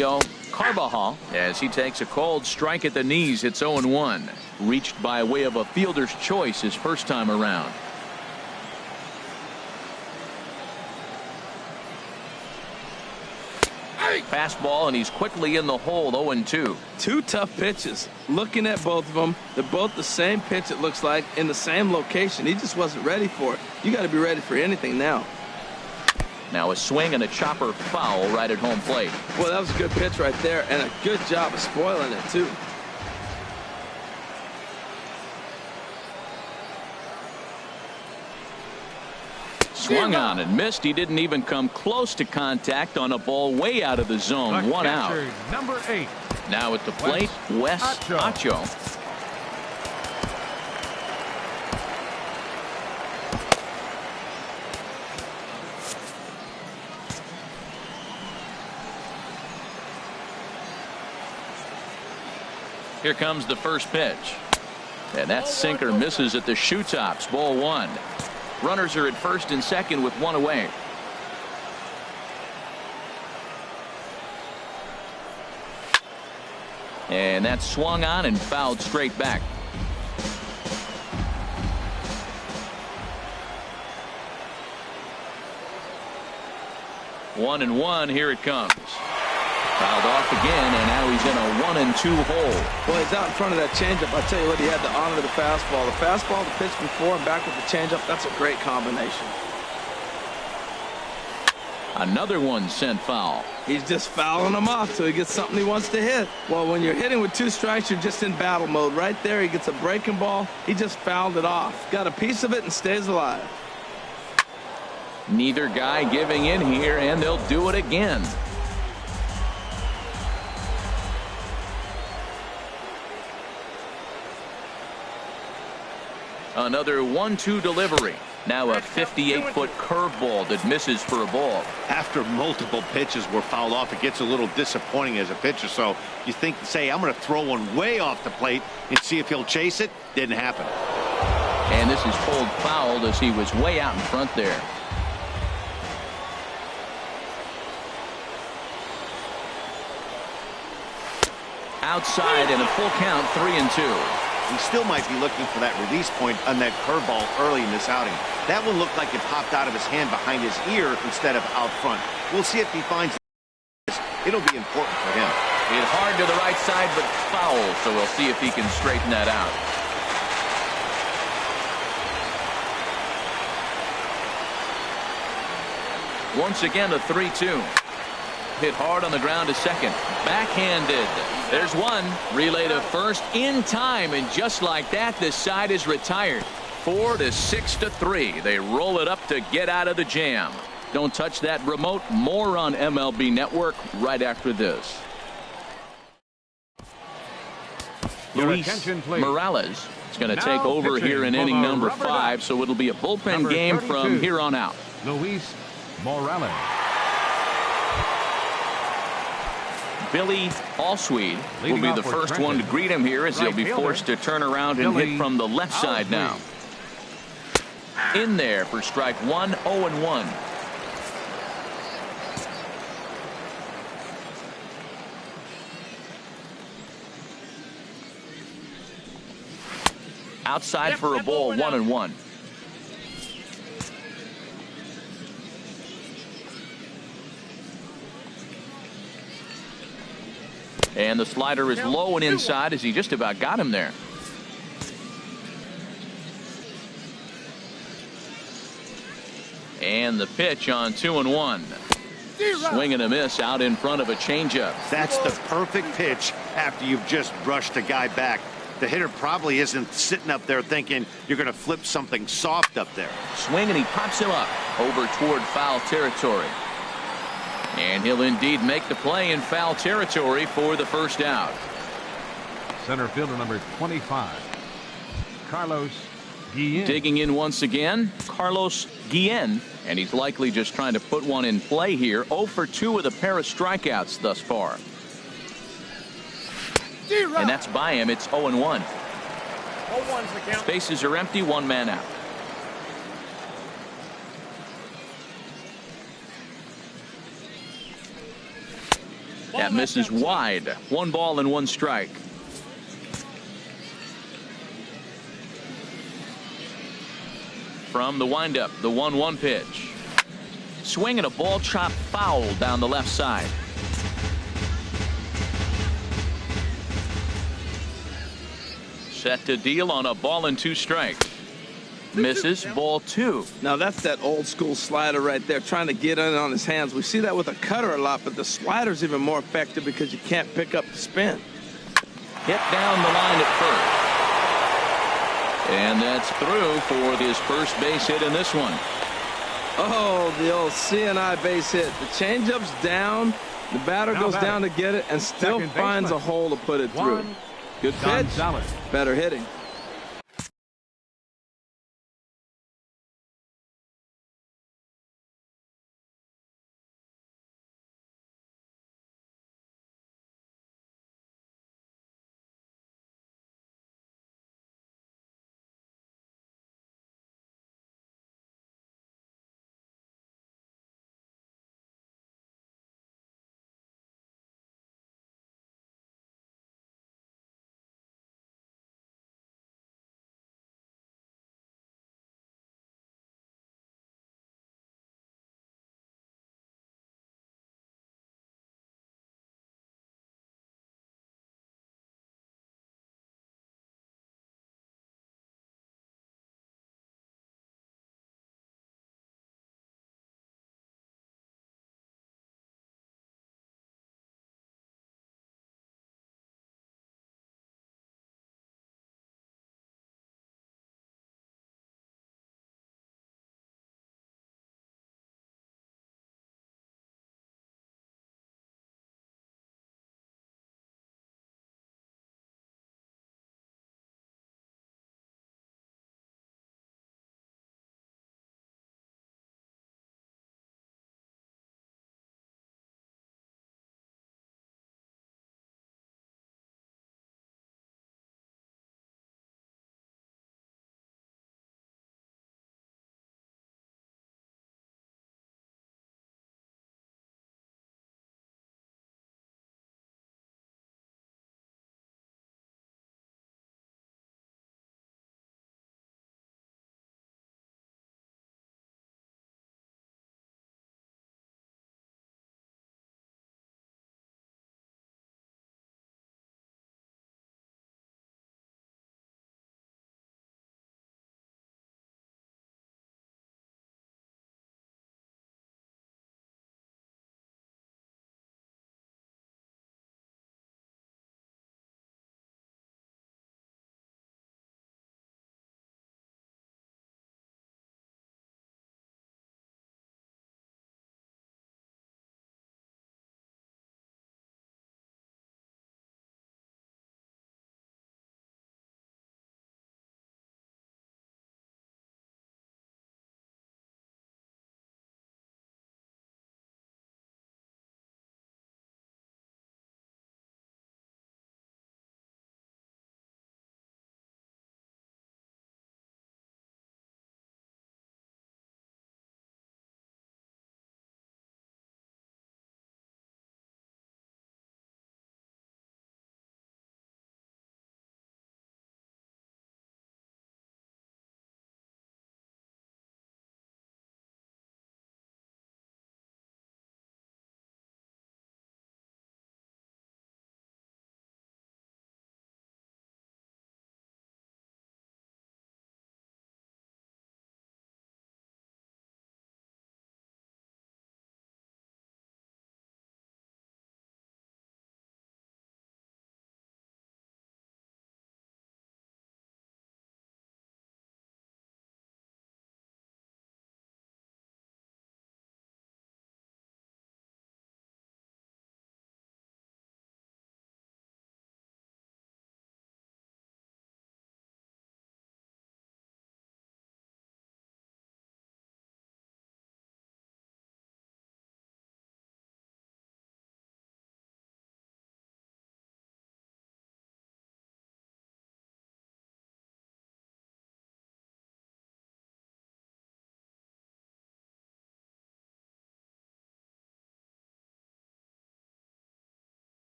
Carbajal, as he takes a cold strike at the knees. It's 0-1. Reached by way of a fielder's choice his first time around. Fastball, and he's quickly in the hole. 0-2. Two tough pitches. Looking at both of them, they're both the same pitch, it looks like, in the same location. He just wasn't ready for it. You got to be ready for anything now. Now a swing and a chopper foul right at home plate. Well, that was a good pitch right there, and a good job of spoiling it, too. Swung on and missed. He didn't even come close to contact on a ball way out of the zone. One out. Number 8. Now at the plate, Wes Acho. Here comes the first pitch. And that sinker misses at the shoe tops. Ball 1. Runners are at first and second with one away. And that swung on and fouled straight back. 1-1. Here it comes. Fouled off again, and now he's in a 1-2 hole. Well, he's out in front of that changeup. I tell you what, he had to honor the fastball. The fastball, the pitch before, and back with the changeup. That's a great combination. Another one sent foul. He's just fouling them off till he gets something he wants to hit. Well, when you're hitting with 2 strikes, you're just in battle mode. Right there, he gets a breaking ball. He just fouled it off. Got a piece of it and stays alive. Neither guy giving in here, and they'll do it again. Another 1-2 delivery. Now a 58-foot curveball that misses for a ball. After multiple pitches were fouled off, it gets a little disappointing as a pitcher. So you think, say, I'm going to throw one way off the plate and see if he'll chase it. Didn't happen. And this is pulled fouled as he was way out in front there. Outside and a full count, 3-2. He still might be looking for that release point on that curveball early in this outing. That one looked like it popped out of his hand behind his ear instead of out front. We'll see if he finds this. It'll be important for him. Hit hard to the right side, but foul, so we'll see if he can straighten that out. Once again, a 3-2. Hit hard on the ground to second. Backhanded. There's one. Relay to first in time, and just like that, this side is retired. 4-6-3. They roll it up to get out of the jam. Don't touch that remote. More on MLB Network right after this. Luis Morales is going to take over here in inning number 5, so it'll be a bullpen game from here on out. Luis Morales. Billy Allsweed will be the first one to greet him here as he'll be forced to turn around and hit from the left side now. In there for strike 1, 0-1. Outside for a ball, 1-1. And the slider is low and inside as he just about got him there. And the pitch on 2-1. Swing and a miss out in front of a changeup. That's the perfect pitch after you've just brushed a guy back. The hitter probably isn't sitting up there thinking you're going to flip something soft up there. Swing and he pops him up over toward foul territory. And he'll indeed make the play in foul territory for the first out. Center fielder number 25, Carlos Guillen. Digging in once again, Carlos Guillen, and he's likely just trying to put one in play here. 0 for 2 with a pair of strikeouts thus far. And that's by him. It's 0-1. Bases are empty, one man out. That misses wide. 1 ball and 1 strike. From the windup, the 1-1 pitch. Swinging a ball chopped foul down the left side. Set to deal on a ball and 2 strikes. Misses, ball 2. Now that's that old school slider right there, trying to get in on his hands. We see that with a cutter a lot, but the slider's even more effective because you can't pick up the spin. Hit down the line at first. And that's through for his first base hit in this one. Oh, the old CNI base hit. The changeup's down. The batter goes down to get it and still finds a hole to put it through. Good pitch. Better hitting.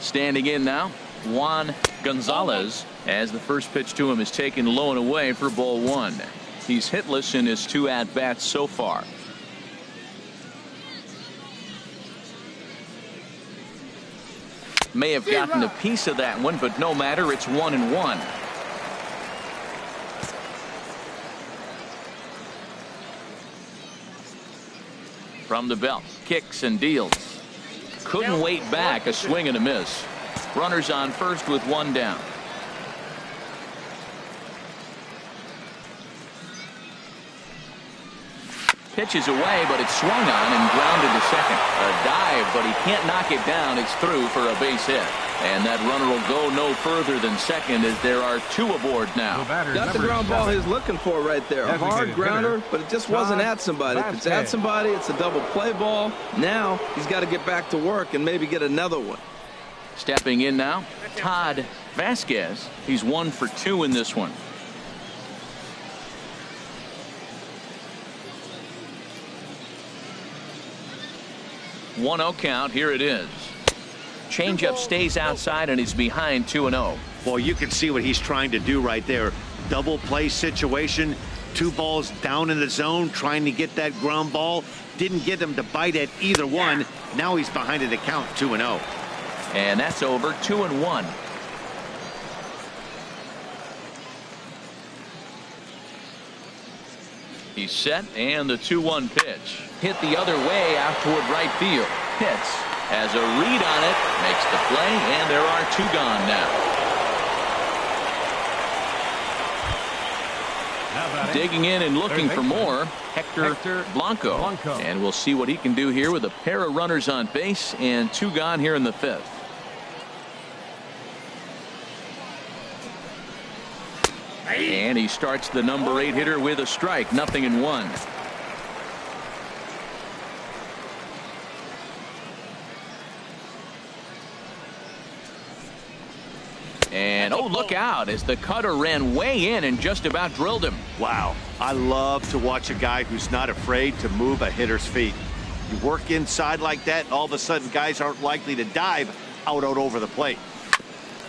Standing in now, Juan Gonzalez, as the first pitch to him is taken low and away for ball 1. He's hitless in his 2 at-bats so far. May have gotten a piece of that one, but no matter, it's 1-1. From the belt, kicks and deals. Couldn't wait back, a swing and a miss. Runners on first with 1 down. Pitches away, but it's swung on and grounded to second. A dive, but he can't knock it down. It's through for a base hit. And that runner will go no further than second as there are 2 aboard now. Got the ground ball he's looking for right there. A hard grounder, but it just wasn't at somebody. If it's at somebody, it's a double play ball. Now he's got to get back to work and maybe get another one. Stepping in now, Todd Vasquez. He's 1 for 2 in this one. One-0 count. Here it is. Changeup stays outside and he's behind 2-0. Well, you can see what he's trying to do right there. Double play situation. 2 balls down in the zone, trying to get that ground ball. Didn't get him to bite at either one. Now he's behind in the count, 2-0. And that's over. 2-1. He's set, and the 2-1 pitch. Hit the other way out toward right field. Hits, has a read on it, makes the play, and there are 2 gone now. Digging in and looking for more, Hector Blanco. And we'll see what he can do here with a pair of runners on base and 2 gone here in the 5th. And he starts the number 8 hitter with a strike. 0-1. And oh, look out as the cutter ran way in and just about drilled him. Wow, I love to watch a guy who's not afraid to move a hitter's feet. You work inside like that, all of a sudden guys aren't likely to dive out over the plate.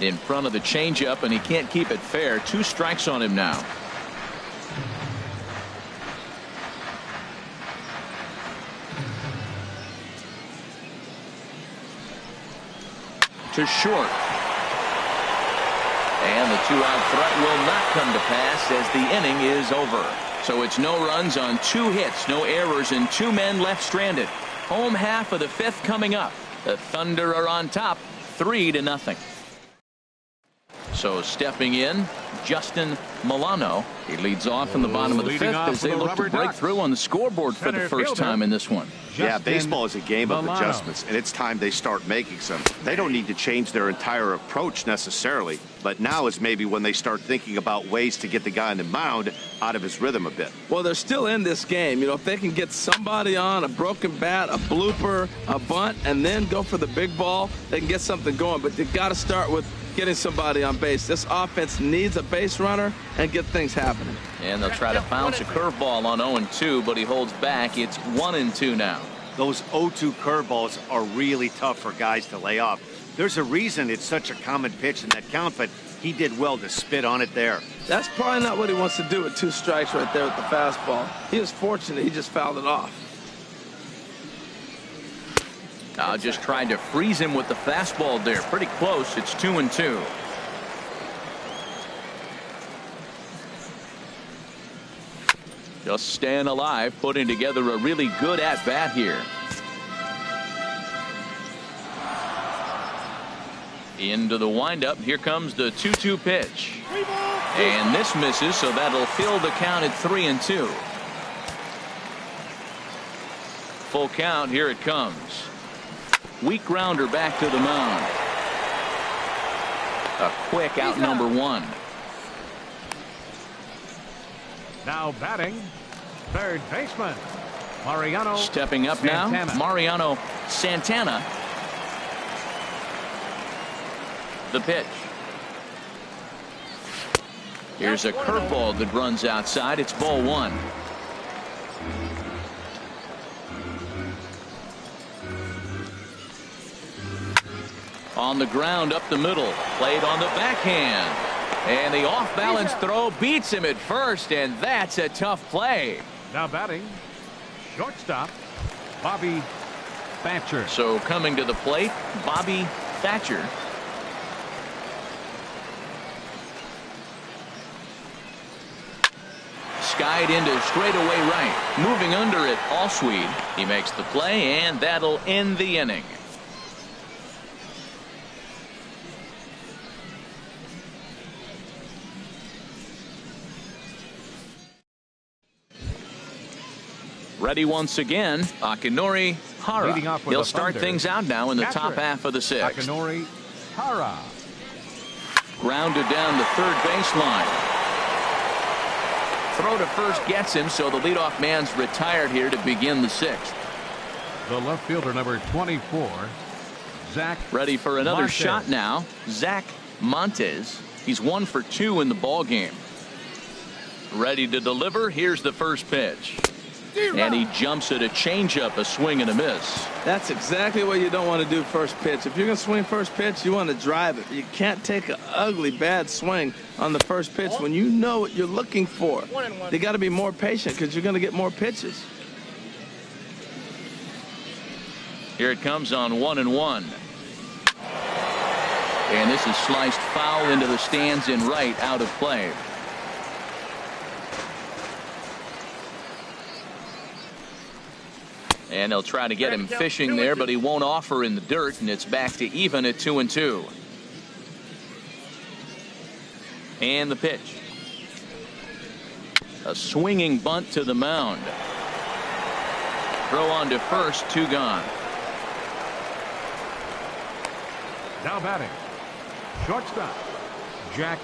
In front of the changeup, and he can't keep it fair. 2 strikes on him now. To short. And the 2-out threat will not come to pass as the inning is over. So it's no runs on 2 hits, no errors, and 2 men left stranded. Home half of the 5th coming up. The Thunder are on top, 3-0. So stepping in, Justin Milano. He leads off in the bottom of the 5th as they look to break through on the scoreboard for the first time in this one. Yeah, baseball is a game of adjustments, and it's time they start making some. They don't need to change their entire approach necessarily, but now is maybe when they start thinking about ways to get the guy on the mound out of his rhythm a bit. Well, they're still in this game. You know, if they can get somebody on, a broken bat, a blooper, a bunt, and then go for the big ball, they can get something going. But they've got to start with getting somebody on base. This offense needs a base runner and get things happening. And they'll try to bounce a curveball on 0-2, but he holds back. It's 1-2 now. Those 0-2 curveballs are really tough for guys to lay off. There's a reason it's such a common pitch in that count, but he did well to spit on it there. That's probably not what he wants to do with 2 strikes right there with the fastball. He was fortunate he just fouled it off. Just tried to freeze him with the fastball there. Pretty close. It's 2-2. Just staying alive, putting together a really good at-bat here. Into the windup. Here comes the 2-2 pitch. And this misses, so that'll fill the count at 3-2. Full count. Here it comes. Weak grounder back to the mound. A quick out number 1. Now batting, third baseman, Mariano. Stepping up Santana. now, Mariano Santana. The pitch. Here's a curveball that runs outside. It's ball 1. On the ground up the middle. Played on the backhand. And the off-balance throw beats him at first, and that's a tough play. Now batting, shortstop, Bobby Thatcher. So coming to the plate, Bobby Thatcher. Skied into straightaway right. Moving under it, Allsweed. He makes the play, and that'll end the inning. Ready once again, Akinori Hara. He'll start things out now in the top half of the sixth. Akinori Hara. Grounded down the third baseline. Throw to first gets him, so the leadoff man's retired here to begin the sixth. The left fielder, number 24, Zach. Ready for another Montes. shot now. Zach Montes. He's 1 for 2 in the ball game. Ready to deliver. Here's the first pitch. And he jumps at a changeup, a swing and a miss. That's exactly what you don't want to do first pitch. If you're going to swing first pitch, you want to drive it. You can't take an ugly, bad swing on the first pitch when you know what you're looking for. You got to be more patient because you're going to get more pitches. Here it comes on 1-1. And this is sliced foul into the stands in right, out of play. And they'll try to get him fishing there, but he won't offer in the dirt, and it's back to even at 2-2. And the pitch. A swinging bunt to the mound. Throw on to first, 2 gone. Now batting, shortstop, Jack.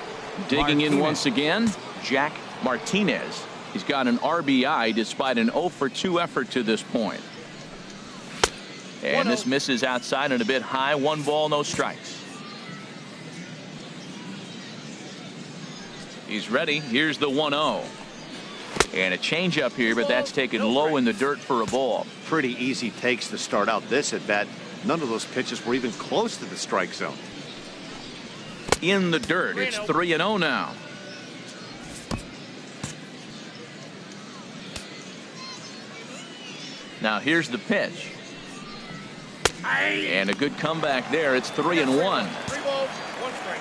Digging in Martinez. once again, Jack Martinez. He's got an RBI despite an 0 for 2 effort to this point. And this misses outside and a bit high. 1 ball, no strikes. He's ready. Here's the 1-0. And a changeup here, but that's taken low in the dirt for a ball. Pretty easy takes to start out this at bat. None of those pitches were even close to the strike zone. In the dirt. It's 3-0 now. Now here's the pitch. And a good comeback there. It's 3-1. 3 balls, 1 strike.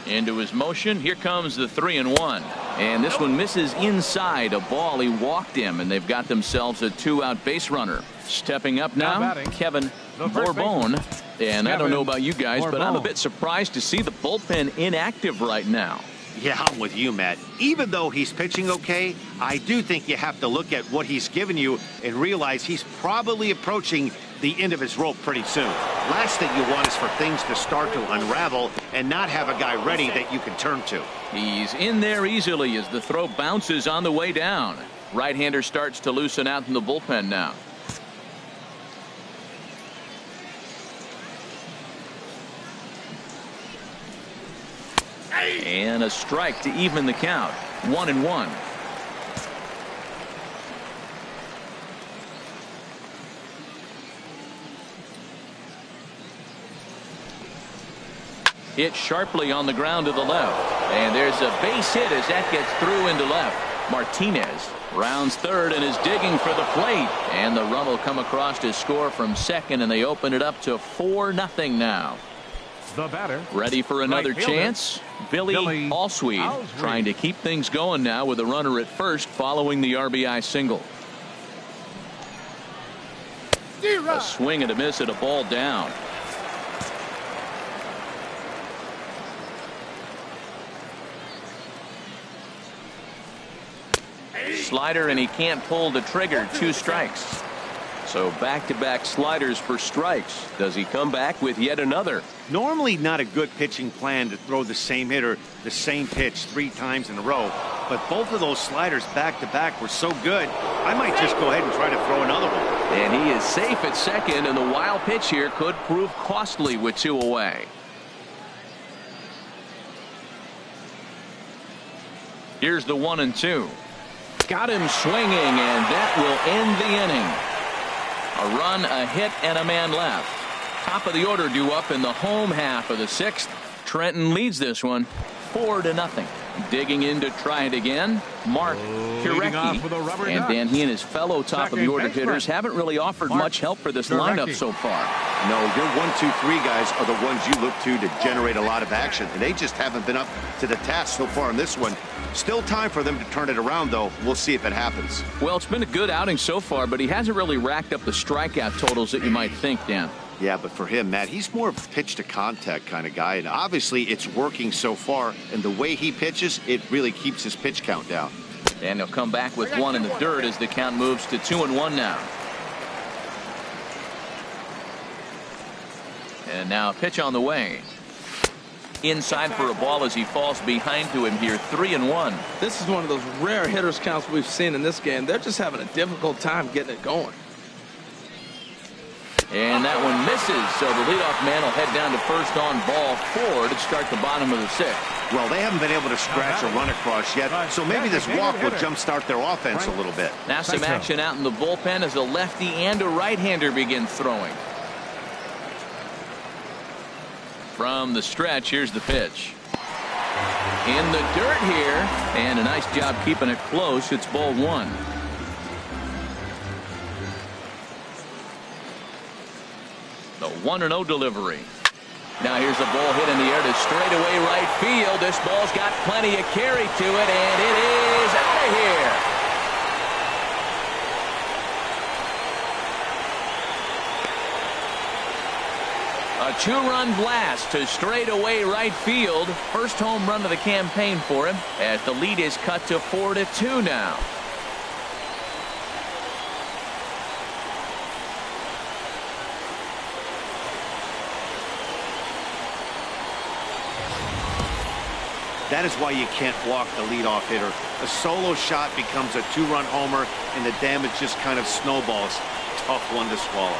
Into his motion. Here comes the 3-1. And this one misses inside a ball. He walked him, and they've got themselves a 2-out base runner. Stepping up now, Kevin Bourbon. And I don't know about you guys, but I'm a bit surprised to see the bullpen inactive right now. Yeah, I'm with you, Matt. Even though he's pitching okay, I do think you have to look at what he's given you and realize he's probably approaching the end of his rope pretty soon. Last thing you want is for things to start to unravel and not have a guy ready that you can turn to. He's in there easily as the throw bounces on the way down. Right-hander starts to loosen out in the bullpen now. And a strike to even the count. 1-1. Hit sharply on the ground to the left. And there's a base hit as that gets through into left. Martinez rounds third and is digging for the plate. And the run will come across to score from second, and they open it up to 4-0 now. The batter. Ready for another right fielder, chance. Billy Allsweed trying to keep things going now with a runner at first following the RBI single. A swing and a miss at a ball down. Slider, and he can't pull the trigger. 2 strikes. So back-to-back sliders for strikes. Does he come back with yet another? Normally not a good pitching plan to throw the same hitter the same pitch 3 times in a row, but both of those sliders back-to-back were so good, I might just go ahead and try to throw another one. And he is safe at second, and the wild pitch here could prove costly with 2 away. Here's the 1-2. Got him swinging, and that will end the inning. A run, a hit, and a man left. Top of the order due up in the home half of the sixth. Trenton leads this one 4-0. Digging in to try it again, Mark Kurecki. And Dan, he and his fellow top of the order hitters haven't really offered much help for this lineup so far. No, your 1, 2, 3 guys are the ones you look to generate a lot of action, and they just haven't been up to the task so far in this one. Still time for them to turn it around, though. We'll see if it happens. Well, it's been a good outing so far, but he hasn't really racked up the strikeout totals that you might think, Dan. Yeah, but for him, Matt, he's more of a pitch-to-contact kind of guy, and obviously it's working so far, and the way he pitches, it really keeps his pitch count down. And he'll come back with one in the dirt as the count moves to 2-1 now. And now a pitch on the way. Inside for a ball as he falls behind to him here, 3-1. This is one of those rare hitters counts we've seen in this game. They're just having a difficult time getting it going. And that one misses, so the leadoff man will head down to first on ball 4 to start the bottom of the sixth. Well, they haven't been able to scratch a run across yet, so maybe this walk will jumpstart their offense a little bit. Now some action out in the bullpen as a lefty and a right-hander begin throwing. From the stretch, here's the pitch. In the dirt here, and a nice job keeping it close. It's ball 1. The 1-0 delivery. Now here's a ball hit in the air to straightaway right field. This ball's got plenty of carry to it, and it is out of here. A 2-run blast to straightaway right field. First home run of the campaign for him as the lead is cut to 4-2 now. That is why you can't walk the leadoff hitter. A solo shot becomes a 2-run homer, and the damage just kind of snowballs. Tough one to swallow.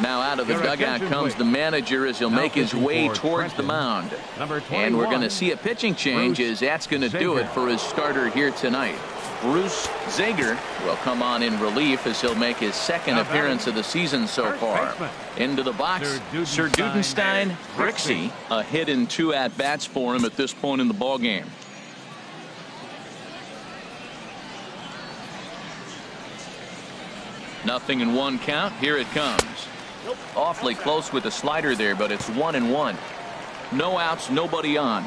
Now out of the dugout comes the manager as he'll make his way towards the mound. And we're going to see a pitching change as that's going to do it for his starter here tonight. Bruce Zager will come on in relief as he'll make his second appearance of the season so far. Into the box, Sir Dudenstein Brixey. A hit and 2 at-bats for him at this point in the ballgame. Nothing in 1 count. Here it comes. Awfully close with the slider there, but it's 1-1. No outs, nobody on.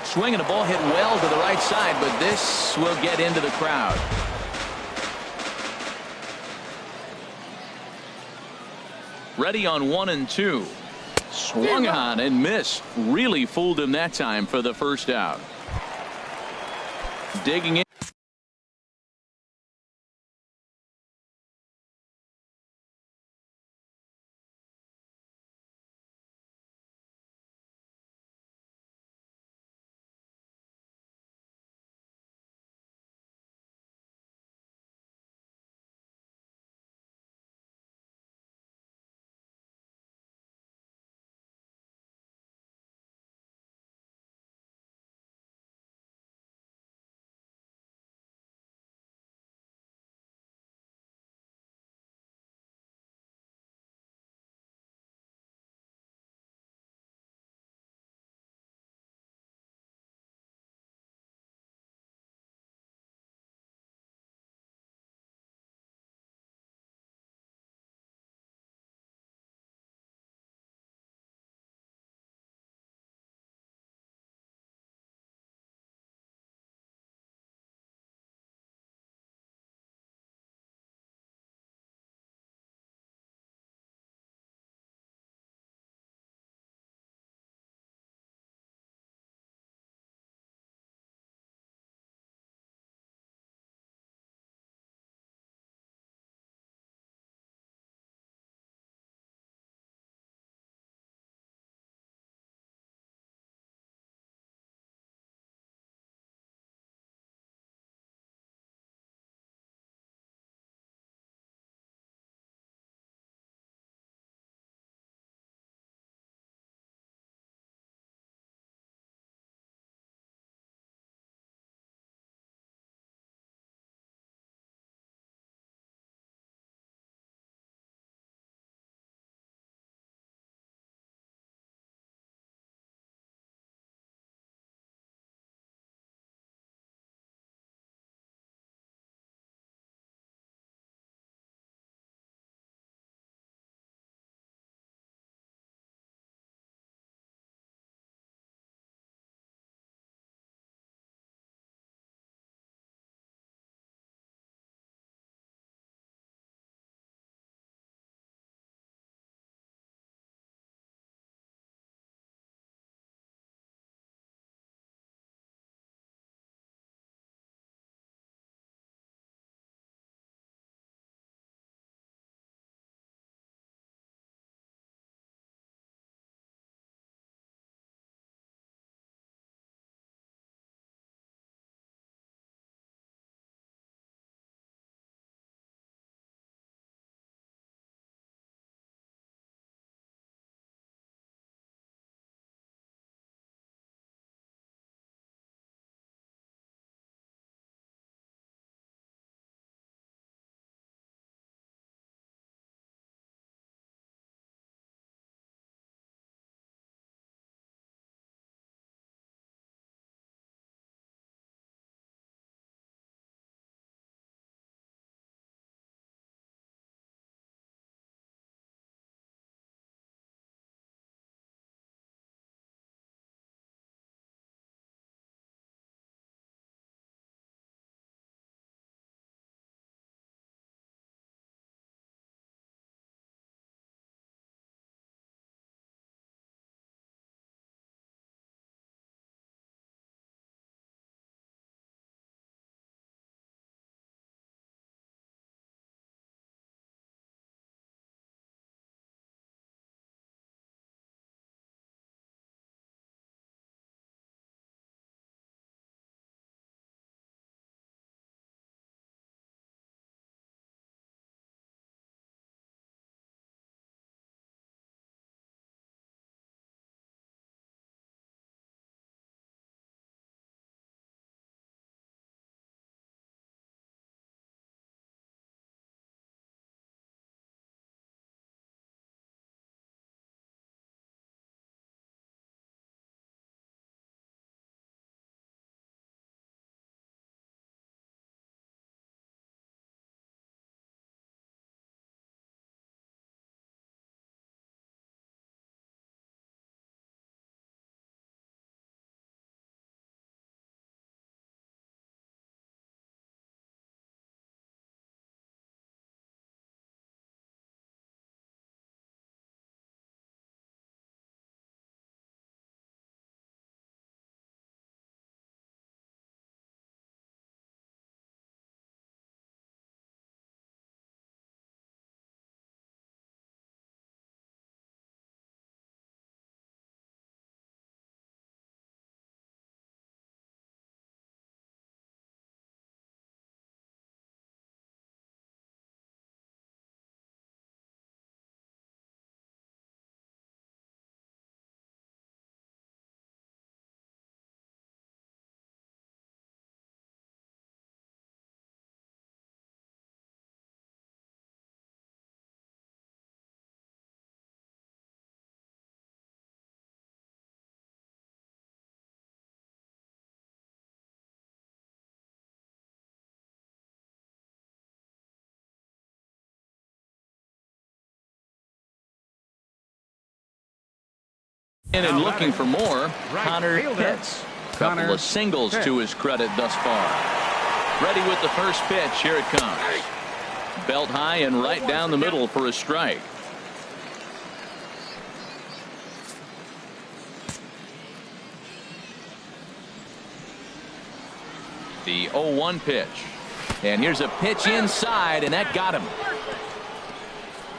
Swing and a ball hit well to the right side, but this will get into the crowd. Ready on 1-2. Swung on and missed. Really fooled him that time for the first out. Digging in. In and looking for more, Right Connor fielder. Pitts. Connor Couple of singles Pitts. to his credit thus far. Ready with the first pitch. Here it comes. Belt high and right down the middle for a strike. The 0-1 pitch. And here's a pitch inside, and that got him.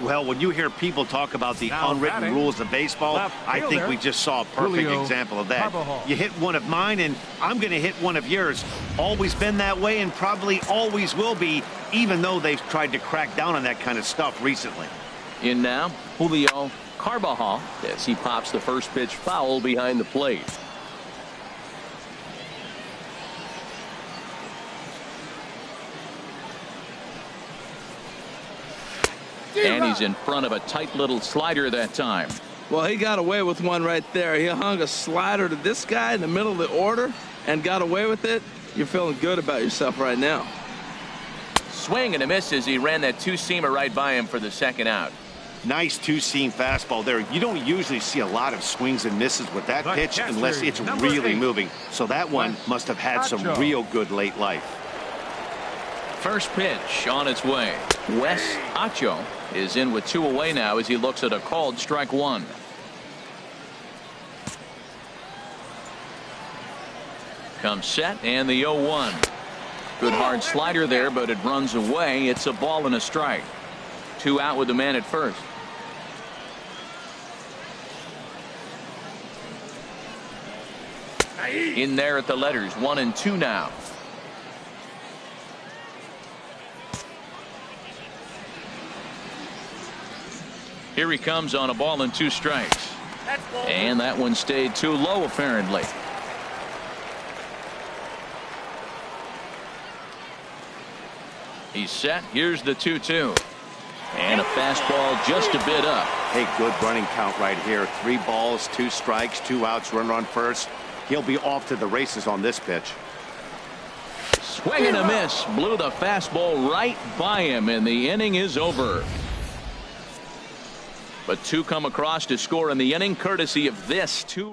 Well, when you hear people talk about the Now unwritten batting, rules of baseball, left I think fielder, we just saw a perfect Julio example of that. Carbajal. You hit one of mine, and I'm going to hit one of yours. Always been that way and probably always will be, even though they've tried to crack down on that kind of stuff recently. In now, Julio Carbajal as he pops the first pitch foul behind the plate. And he's in front of a tight little slider that time. Well, he got away with one right there. He hung a slider to this guy in the middle of the order and got away with it. You're feeling good about yourself right now. Swing and a miss as he ran that two-seamer right by him for the second out. Nice two-seam fastball there. You don't usually see a lot of swings and misses with that The pitch catcher, unless it's number really 8. moving. So that one Wes must have had some Acho. real good late life. First pitch on its way. Wes Acho is in with 2 away now as he looks at a called strike one. Comes set and the 0-1. Good hard slider there, but it runs away. It's a ball and a strike. 2 out with the man at first. In there at the letters, 1 and 2 now. Here he comes on a ball and 2 strikes. And that one stayed too low apparently. He's set. Here's the 2-2. And a fastball just a bit up. Hey, good running count right here. 3 balls, 2 strikes, 2 outs, runner on first. He'll be off to the races on this pitch. Swing and a miss. Blew the fastball right by him, and the inning is over. But 2 come across to score in the inning, courtesy of this 2.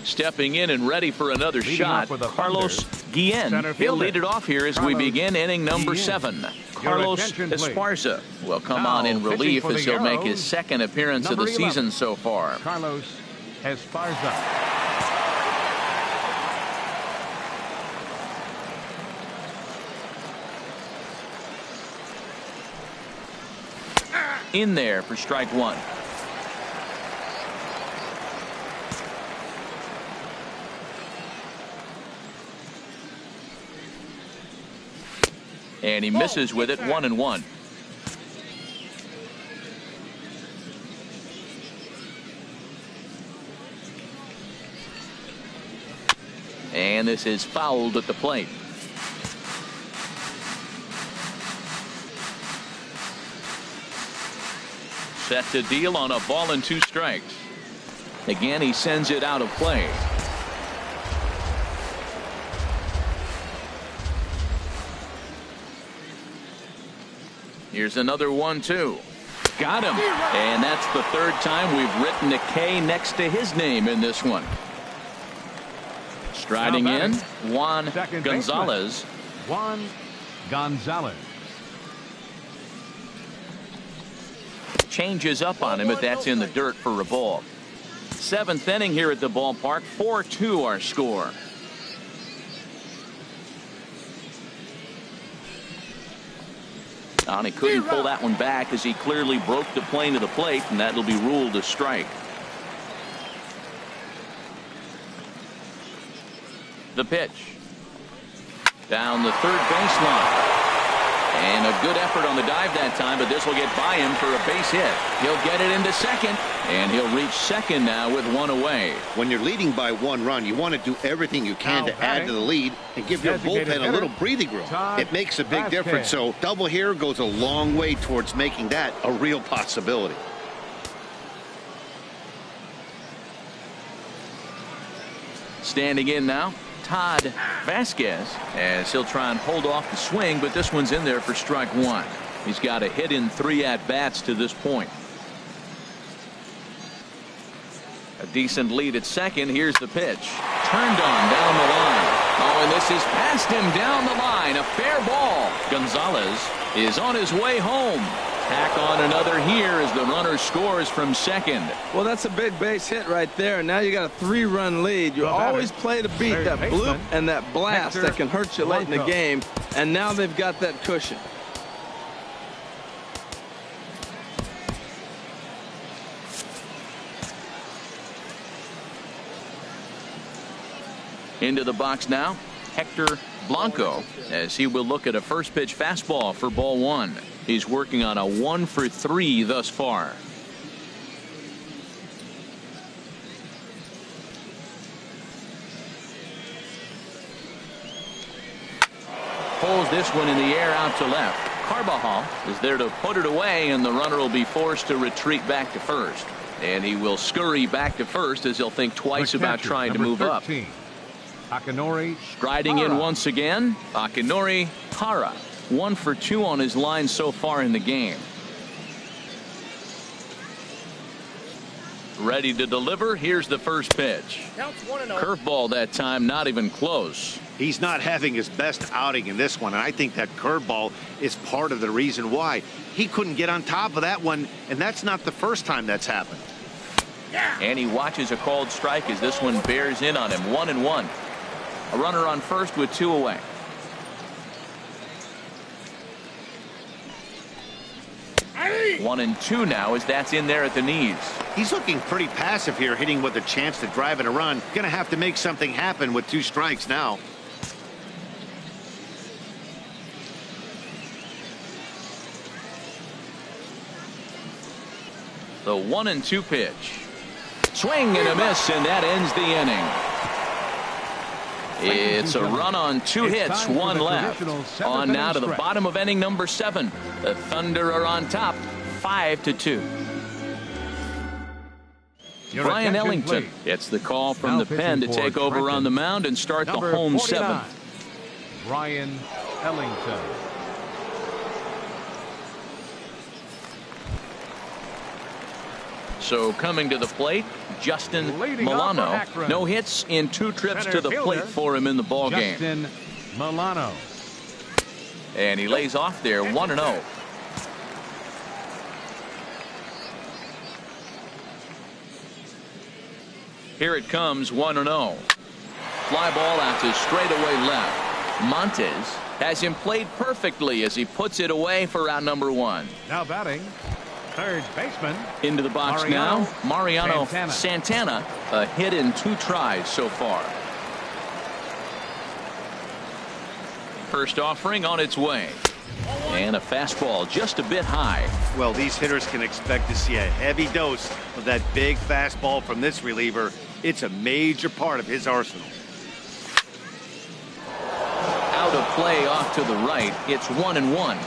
Stepping in and ready for another Leading shot, off with a Carlos thunder, Guillen. center He'll fielder, lead it off here as we Carlos begin inning number Guillen. 7. Carlos attention, please. Esparza will come Now, on in pitching relief for the as he'll make Arrows, his second appearance of number the season 11, so far. Carlos Esparza. In there for strike 1. And he misses with it, 1-1. And this is fouled at the plate. Set to deal on a ball and 2 strikes. Again, he sends it out of play. Here's another 1-2. Got him. And that's the 3rd time we've written a K next to his name in this one. Striding in, Juan Second Gonzalez. Juan Gonzalez. Changes up on him, but that's in the dirt for a ball. 7th inning here at the ballpark. 4-2 our score. And he couldn't pull that one back as he clearly broke the plane to the plate, and that'll be ruled a strike. The pitch. Down the 3rd baseline. And a good effort on the dive that time, but this will get by him for a base hit. He'll get it into 2nd, and he'll reach 2nd now with 1 away. When you're leading by 1 run, you want to do everything you can Now to add to the lead and give your Designated bullpen a hitter, little breathing room. Todd It makes a big Vasquez. difference, so double here goes a long way towards making that a real possibility. Standing in now, Todd Vasquez, as he'll try and hold off the swing, but this one's in there for strike 1. He's got a hit in 3 at-bats to this point. A decent lead at second. Here's the pitch. Turned on down the line. Oh, and this is past him down the line. A fair ball. Gonzalez is on his way home. Tack on another here as the runner scores from second. Well, that's a big base hit right there. Now you got a 3-run lead. You always play to beat that bloop and that blast that can hurt you late in the game. And now they've got that cushion. Into the box now, Hector Blanco, as he will look at a first pitch fastball for ball 1. He's working on a 1 for 3 thus far. Pulls this one in the air out to left. Carbajal is there to put it away, and the runner will be forced to retreat back to first. And he will scurry back to first as he'll think twice about trying to move 13. up. Akinori Striding in once again, Akinori Hara. 1 for 2 on his line so far in the game. Ready to deliver. Here's the first pitch. Curveball that time, not even close. He's not having his best outing in this one, and I think that curveball is part of the reason why. He couldn't get on top of that one, and that's not the first time that's happened. And he watches a called strike as this one bears in on him. 1-1. A runner on first with 2 away. Hey! 1-2 now as that's in there at the knees. He's looking pretty passive here, hitting with a chance to drive in a run. Gonna have to make something happen with 2 strikes now. The 1-2 pitch. Swing and a miss, and that ends the inning. It's a run on 2 hits, 1 left. On now to the bottom of inning number 7. The Thunder are on top, 5-2. Brian Ellington gets the call from the pen to take over Trenton, on the mound and start the home 7th. Brian Ellington. So coming to the plate, Justin Leading off for Milano. Akron. No hits in 2 trips to the plate for him in the ball game. Justin Milano. And he lays off there 1-0. Here it comes, 1-0. Fly ball out to straightaway left. Montes has him played perfectly as he puts it away for out number 1. Now batting, third baseman. Into the box Mariano Santana. A hit in 2 tries so far. First offering on its way. And a fastball just a bit high. Well, these hitters can expect to see a heavy dose of that big fastball from this reliever. It's a major part of his arsenal. Out of play off to the right. It's 1-1.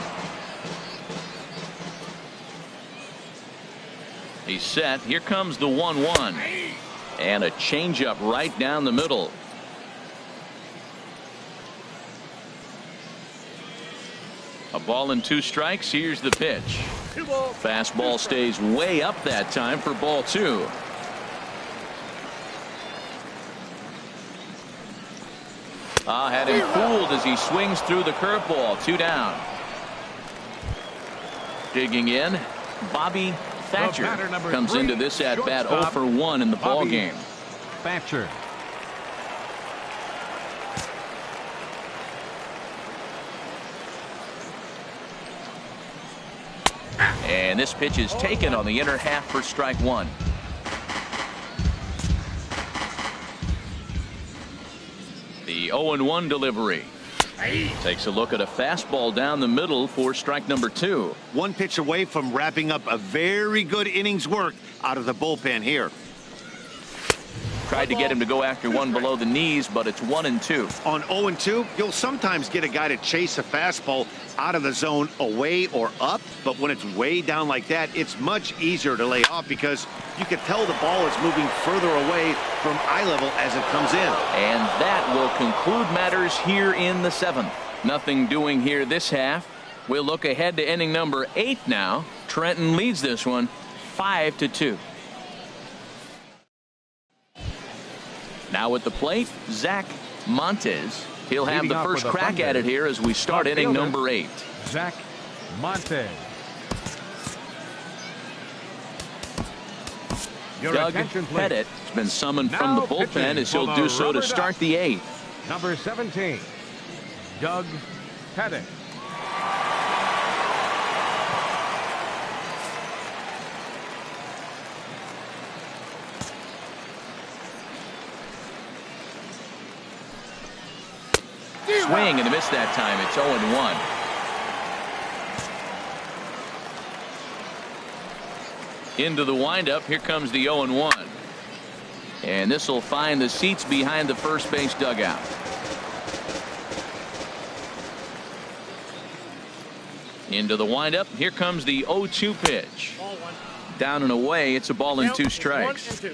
He's set. Here comes the 1-1. And a changeup right down the middle. A ball and 2 strikes. Here's the pitch. Fastball stays way up that time for ball 2. Had him fooled as he swings through the curveball. 2 down. Digging in, Bobby Thatcher comes into this at bat 0 for 1 in the ball game. Thatcher. And this pitch is taken on the inner half for strike 1. The 0-1 delivery. Takes a look at a fastball down the middle for strike number 2. 1 pitch away from wrapping up a very good innings work out of the bullpen here. Tried to get him to go after one below the knees, but it's 1-2. On 0-2, you'll sometimes get a guy to chase a fastball out of the zone away or up, but when it's way down like that, it's much easier to lay off because you can tell the ball is moving further away from eye level as it comes in. And that will conclude matters here in the 7th. Nothing doing here this half. We'll look ahead to inning number 8 now. Trenton leads this one 5-2. Now at the plate, Zach Montes. He'll have Leading the off first with a crack at bunder. it here as we start inning Fielder, number 8. Zach Montes. Your Doug attention, please. Pettit has been summoned Now from the pitching bullpen as he'll for do the so to Rubberducks. start the 8th. Number 17, Doug Pettit. Swing and a miss that time. It's 0-1. Into the windup. Here comes the 0-1. And this will find the seats behind the first base dugout. Into the windup. Here comes the 0-2 pitch. Down and away. It's a ball and 2 strikes.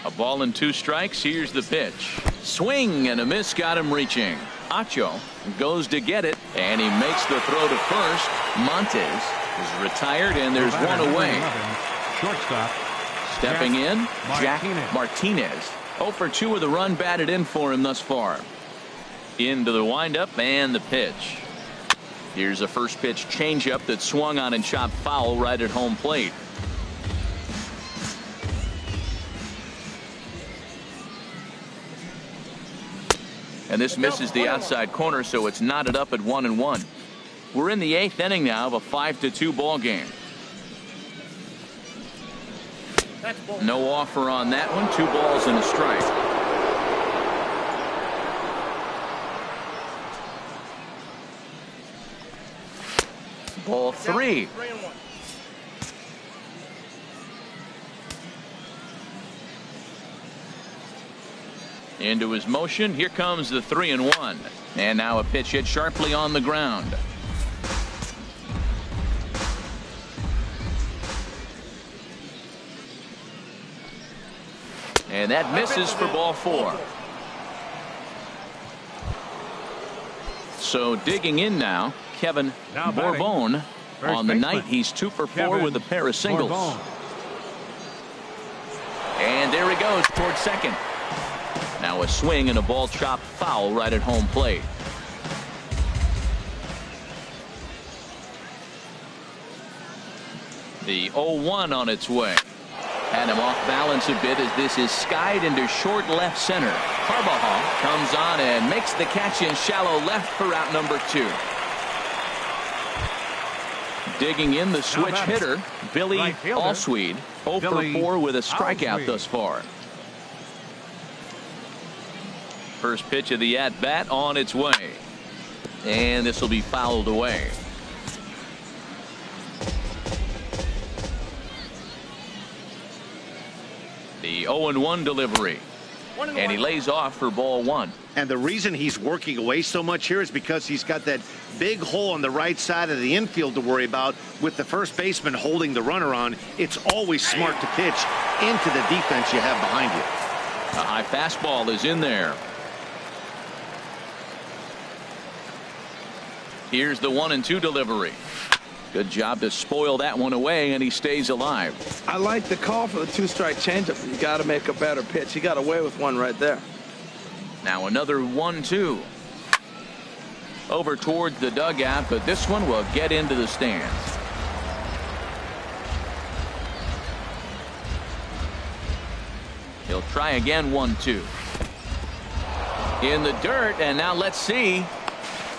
A ball and 2 strikes. Here's the pitch. Swing and a miss. Got him reaching. Acho goes to get it, and he makes the throw to first. Montes is retired, and there's one away. 11, shortstop. Stepping in, Jack Martinez. Martinez. 0 for 2 with a run batted in for him thus far. Into the windup and the pitch. Here's a first pitch changeup that swung on and chopped foul right at home plate. And this misses the outside corner, so it's knotted up at 1-1. We're in the 8th inning now of a 5-2 ball game. No offer on that one. 2 balls and a strike. Ball 3. Into his motion. Here comes the 3-1. And now a pitch hit sharply on the ground. And that misses for ball 4. So digging in now, Kevin Now Bourbon. First On the baseman, night, he's 2 for 4 Kevin with a pair of singles. Bourbon. And there he goes towards second. Now a swing and a ball chopped foul right at home plate. The 0-1 on its way. Had him off balance a bit as this is skied into short left center. Carbajal comes on and makes the catch in shallow left for out number 2. Digging in the switch hitter, Billy Right fielder, Allsweed. 0 for Billy 4 with a strikeout Allsweed. thus far. First pitch of the at-bat on its way. And this will be fouled away. The 0-1 delivery. And he lays off for ball 1. And the reason he's working away so much here is because he's got that big hole on the right side of the infield to worry about with the first baseman holding the runner on. It's always smart to pitch into the defense you have behind you. A high fastball is in there. Here's the 1-2 delivery. Good job to spoil that one away, and he stays alive. I like the call for the 2-strike changeup. You got to make a better pitch. He got away with one right there. Now another 1-2. Over towards the dugout, but this one will get into the stands. He'll try again. 1-2. In the dirt, and now let's see.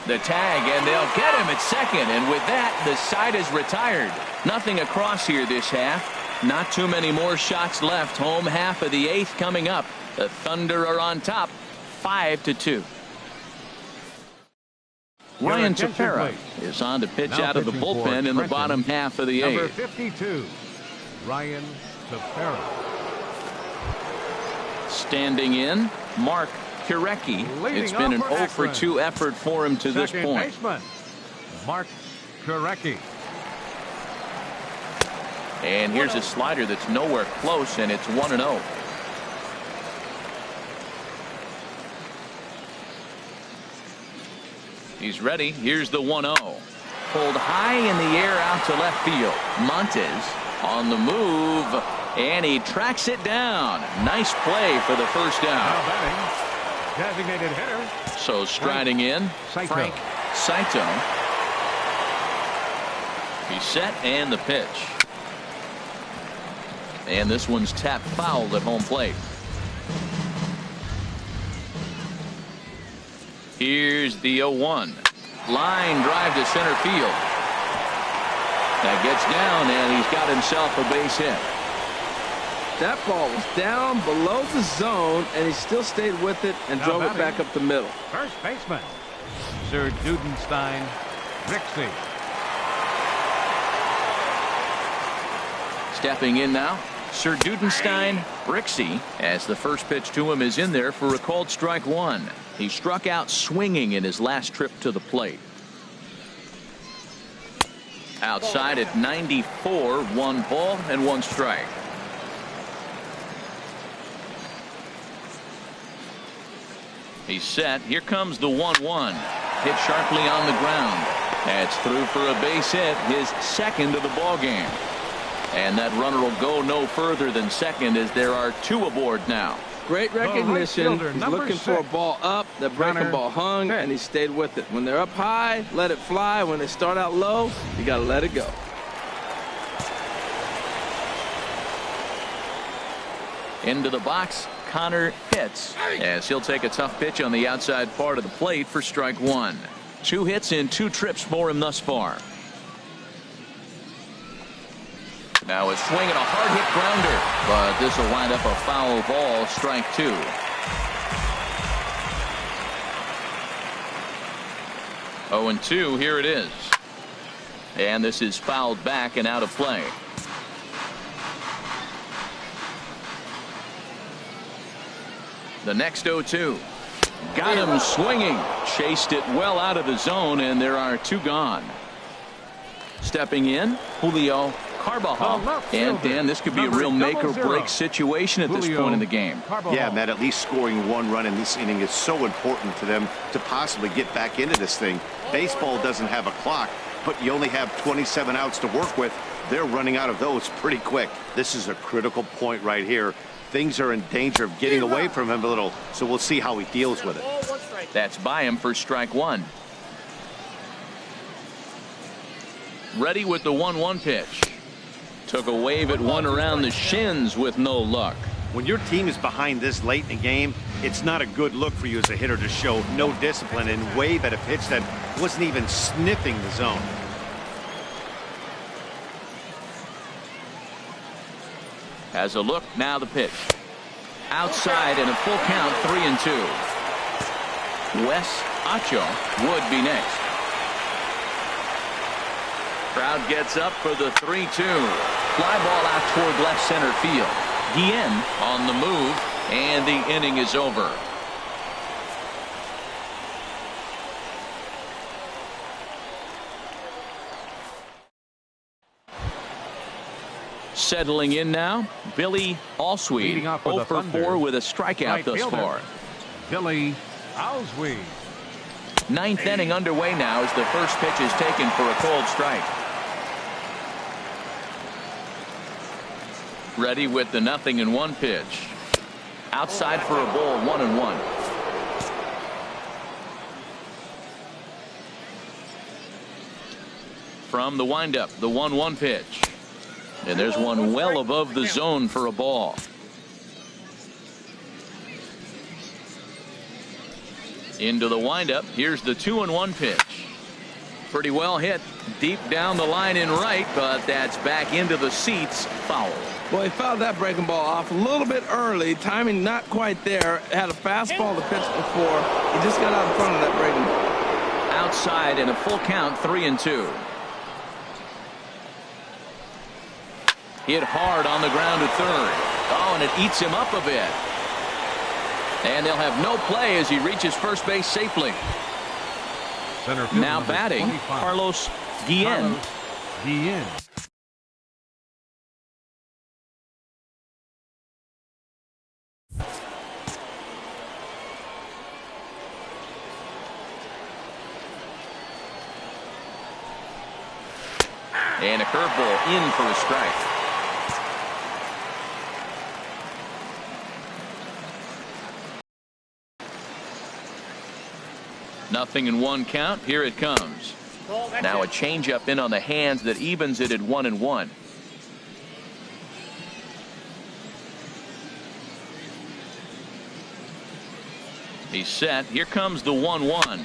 The tag, and they'll get him at second, and with that the side is retired. Nothing across here this half. Not too many more shots left. Home half of the 8th coming up. The Thunder are on top 5-2. Ryan Tepera is on to pitch Now out of the pitching for bullpen in the Trenton, bottom half of the Number 8th. 52, Ryan Tepera. Standing in, Mark Kirecki. Leading It's been an off for 0 for Akron. 2 effort for him to this Second point. baseman, Mark Kirecki. And here's a slider that's nowhere close, and it's 1-0. He's ready. Here's the 1-0. Pulled high in the air out to left field. Montes on the move, and he tracks it down. Nice play for the first down. Now batting, designated hitter. So striding in, Frank Saito. He's set, and the pitch. And this one's tapped foul at home plate. Here's the 0-1. Line drive to center field. That gets down, and he's got himself a base hit. That ball was down below the zone, and he still stayed with it and drove it back up the middle. First baseman, Sir Dudenstein Rixey. Stepping in now, Sir Dudenstein Rixey, as the first pitch to him is in there for a called strike one. He struck out swinging in his last trip to the plate. Outside at 94, 1 ball and 1 strike. He's set. Here comes the 1-1. Hit sharply on the ground. That's through for a base hit, his second of the ball game. And that runner will go no further than second, as there are 2 aboard now. Great recognition. Right, he's looking for a ball up. The breaking ball hung, and he stayed with it. When they're up high, let it fly. When they start out low, you got to let it go. Into the box, Connor Pitts, as he'll take a tough pitch on the outside part of the plate for strike one. 2 hits in 2 trips for him thus far. Now a swing and a hard hit grounder, but this will wind up a foul ball, strike 2. 0-2, here it is. And this is fouled back and out of play. The next 0-2. Got him swinging. Chased it well out of the zone, and there are 2 gone. Stepping in, Julio Carbajal. And Dan, this could be a real make or break situation at this point in the game. Yeah, Matt, at least scoring 1 run in this inning is so important to them to possibly get back into this thing. Baseball doesn't have a clock, but you only have 27 outs to work with. They're running out of those pretty quick. This is a critical point right here. Things are in danger of getting away from him a little, so we'll see how he deals with it. That's by him for strike 1. Ready with the 1-1 pitch. Took a wave at one around the shins with no luck. When your team is behind this late in the game, it's not a good look for you as a hitter to show no discipline and wave at a pitch that wasn't even sniffing the zone. Has a look, now the pitch. Outside and a full count, 3-2. Wes Acho would be next. Crowd gets up for the 3-2. Fly ball out toward left center field. Guillen on the move, and the inning is over. Settling in now, Billy Allsweed, 0 for 4 with a strikeout thus far. Billy Allsweed. 9th inning underway now as the first pitch is taken for a cold strike. Ready with the 0-1 pitch. Outside for a ball, 1-1. From the windup, the 1-1 pitch. And there's one well above the zone for a ball. Into the windup. Here's the 2-1 pitch. Pretty well hit deep down the line in right, but that's back into the seats. Foul. Well, he fouled that breaking ball off a little bit early. Timing not quite there. Had a fastball to pitch before. He just got out in front of that breaking ball. Outside and a full count, 3-2. Hit hard on the ground at third. Oh, and it eats him up a bit. And they'll have no play as he reaches first base safely. Now batting, 25. Carlos Guillen. Guillen. And a curveball in for a strike. Nothing in one count. Here it comes. Now a changeup in on the hands that evens it at 1-1. He's set. Here comes the 1-1.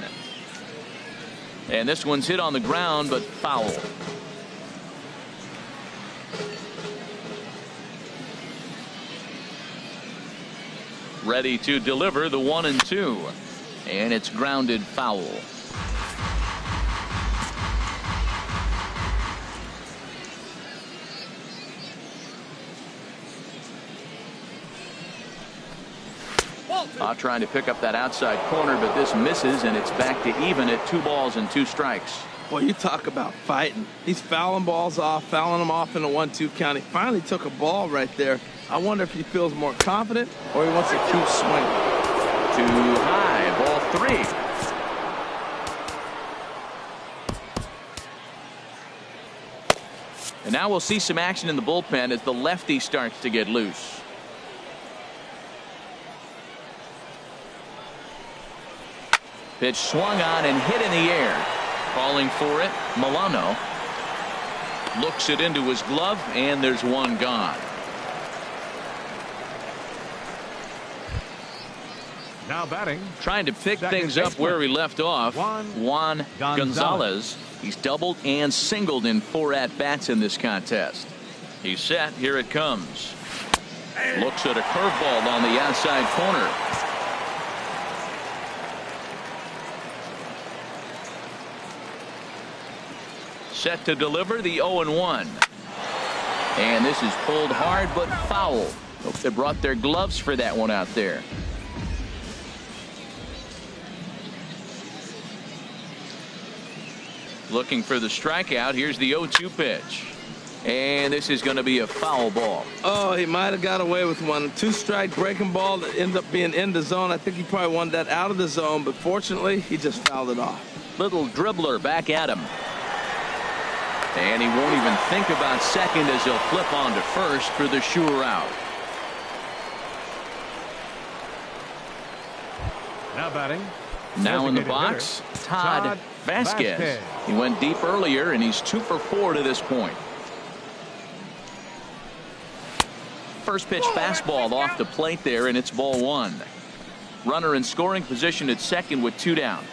And this one's hit on the ground, but foul. Ready to deliver the 1-2. And it's grounded foul. Trying to pick up that outside corner, but this misses, and it's back to even at 2 balls and 2 strikes. Well, you talk about fighting. He's fouling balls off, fouling them off in a 1-2 count. He finally took a ball right there. I wonder if he feels more confident or he wants to keep swinging. Too high, ball 3. And now we'll see some action in the bullpen as the lefty starts to get loose. Pitch swung on and hit in the air. Calling for it, Milano. Looks it into his glove, and there's one gone. Now batting. Trying to pick things up where he left off. Juan Gonzalez. He's doubled and singled in 4 at-bats in this contest. He's set. Here it comes. Looks at a curveball on the outside corner. Set to deliver the 0-1. And this is pulled hard but foul. Hope they brought their gloves for that one out there. Looking for the strikeout. Here's the 0-2 pitch. And this is going to be a foul ball. Oh, he might have got away with one. 2-strike breaking ball that ended up being in the zone. I think he probably wanted that out of the zone, but fortunately, he just fouled it off. Little dribbler back at him. And he won't even think about second as he'll flip on to first for the sure out. Now batting. Now in the box, Todd Vasquez. He went deep earlier, and he's 2 for 4 to this point. First pitch fastball off the plate there, and it's ball 1. Runner in scoring position at second with 2 down.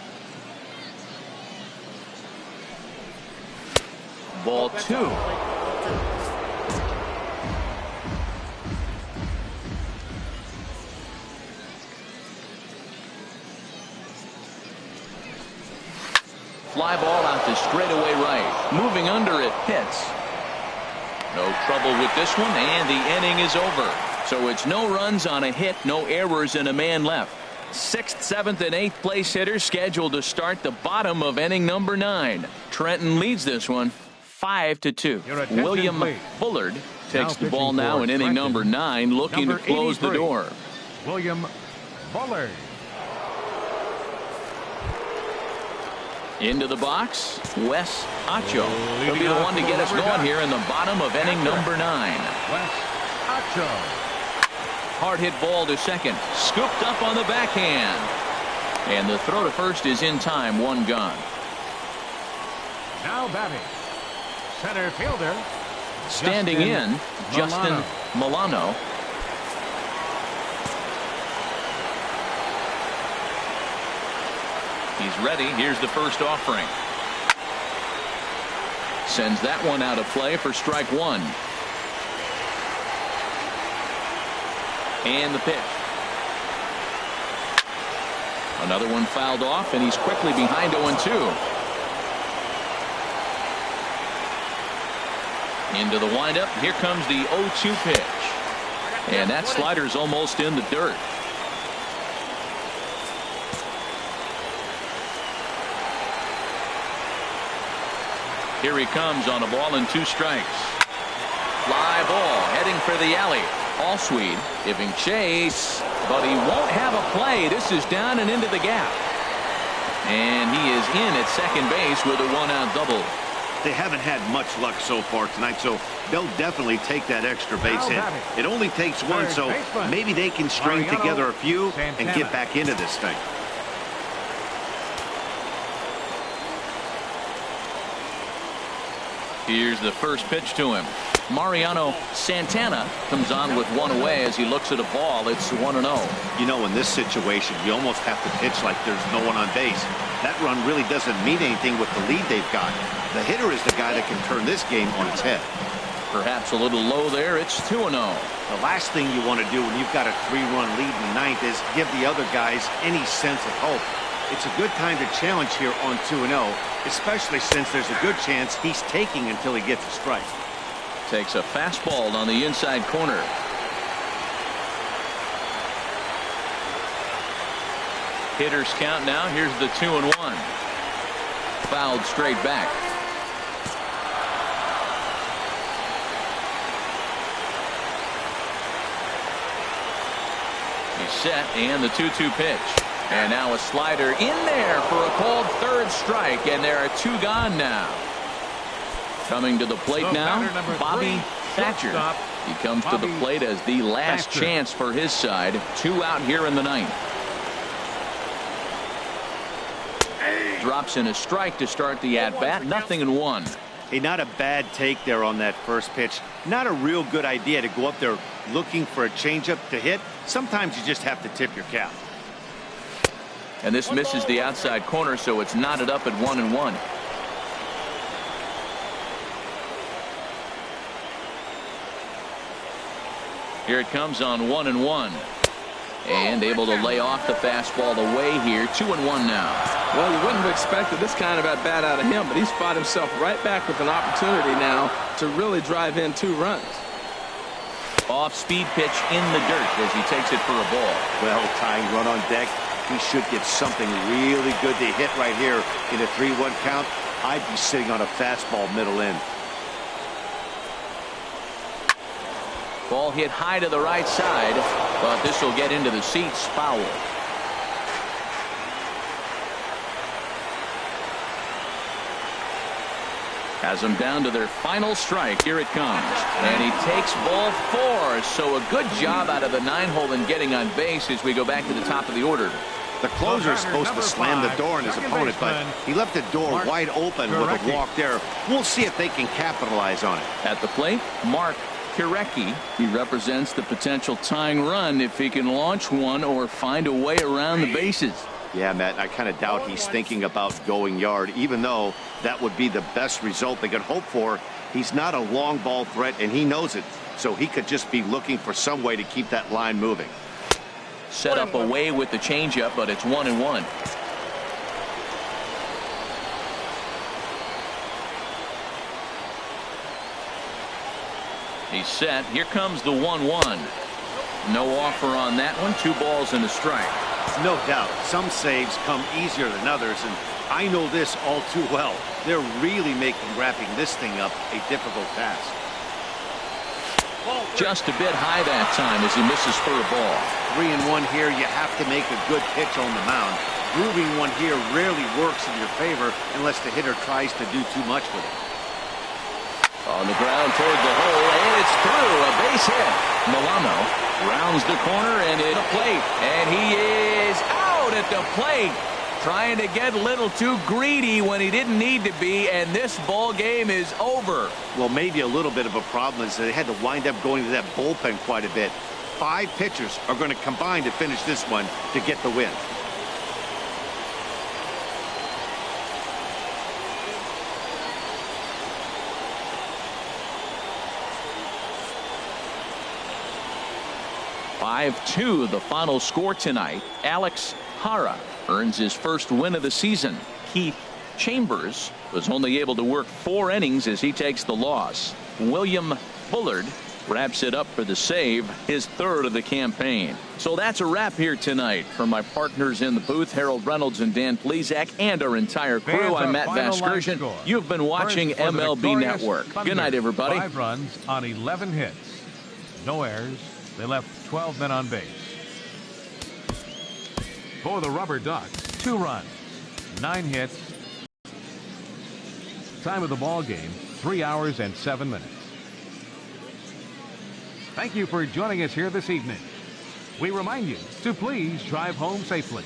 Ball 2. Fly ball out to straightaway right. Moving under it, hits. No trouble with this one, and the inning is over. So it's no runs on a hit, no errors, and a man left. 6th, 7th, and 8th place hitters scheduled to start the bottom of inning number 9. Trenton leads this one 5-2. William Bullard takes the ball now in inning number 9, looking to close the door. William Bullard. Into the box, Wes Acho. He'll be the one to get us going here in the bottom of inning number 9. Wes Acho. Hard hit ball to second. Scooped up on the backhand. And the throw to first is in time. 1 gone. Now batting. Center fielder. Standing in, Justin Milano. He's ready. Here's the first offering. Sends that one out of play for strike 1. And the pitch. Another one fouled off, and he's quickly behind 0-2. Into the windup. Here comes the 0-2 pitch. And that slider's almost in the dirt. Here he comes on a ball and 2 strikes. Fly ball heading for the alley. Allsweed giving chase, but he won't have a play. This is down and into the gap. And he is in at second base with a 1-out double. They haven't had much luck so far tonight, so they'll definitely take that extra base hit. It only takes one, so maybe they can string together a few and get back into this thing. Here's the first pitch to him. Mariano Santana comes on with one away as he looks at a ball. It's 1-0. You know, in this situation, you almost have to pitch like there's no one on base. That run really doesn't mean anything with the lead they've got. The hitter is the guy that can turn this game on its head. Perhaps a little low there. It's 2-0. The last thing you want to do when you've got a 3-run lead in the ninth is give the other guys any sense of hope. It's a good time to challenge here on 2-0, especially since there's a good chance he's taking until he gets a strike. Takes a fastball on the inside corner. Hitters count now. Here's the 2-1. Fouled straight back. He's set, and the 2-2 pitch. And now a slider in there for a called third strike, and there are two gone now. Coming to the plate now, Bobby Thatcher. He comes to the plate as the last chance for his side. 2 out here in the ninth. Drops in a strike to start the at-bat. 0-1. Hey, not a bad take there on that first pitch. Not a real good idea to go up there looking for a changeup to hit. Sometimes you just have to tip your cap. And this misses the outside corner, so it's knotted up at 1-1. Here it comes on 1-1. And able to lay off the fastball away here. 2-1 now. Well, you wouldn't have expected this kind of at bat out of him, but he's fought himself right back with an opportunity now to really drive in 2 runs. Off speed pitch in the dirt as he takes it for a ball. Well, tying run on deck. He should get something really good to hit right here in a 3-1 count. I'd be sitting on a fastball middle in. Ball hit high to the right side, but this will get into the seats. Foul. Has them down to their final strike. Here it comes. And he takes ball 4. So a good job out of the 9-hole in getting on base as we go back to the top of the order. The closer is supposed to slam the door on his opponent, but he left the door wide open with a walk there. We'll see if they can capitalize on it. At the plate, Mark Kirecki. He represents the potential tying run if he can launch one or find a way around the bases. Yeah, Matt, I kind of doubt he's thinking about going yard, even though that would be the best result they could hope for. He's not a long ball threat, and he knows it, so he could just be looking for some way to keep that line moving. Set up away with the changeup, but it's 1-1. He's set. Here comes the 1-1. No offer on that one. 2 balls and a strike. No doubt. Some saves come easier than others, and I know this all too well. They're really making wrapping this thing up a difficult task. Just a bit high that time as he misses for a ball. 3-1 here. You have to make a good pitch on the mound. Grooving one here rarely works in your favor unless the hitter tries to do too much with it. On the ground toward the hole, and it's through. A base hit. Milano rounds the corner and at the plate. And he is out at the plate. Trying to get a little too greedy when he didn't need to be, and this ball game is over. Well, maybe a little bit of a problem is they had to wind up going to that bullpen quite a bit. 5 pitchers are going to combine to finish this one to get the win. (5-2) the final score tonight. Alex Hara earns his first win of the season. Keith Chambers was only able to work 4 innings as he takes the loss. William Bullard wraps it up for the save, his 3rd of the campaign. So that's a wrap here tonight. For my partners in the booth, Harold Reynolds and Dan Plezak, and our entire crew, I'm Matt Vasgersian. You've been watching MLB Network. Good night, everybody. 5 runs on 11 hits. No errors. They left 12 men on base. For the Rubberducks, 2 runs, 9 hits, Time of the ball game, 3 hours and 7 minutes. Thank you for joining us here this evening. We remind you to please drive home safely.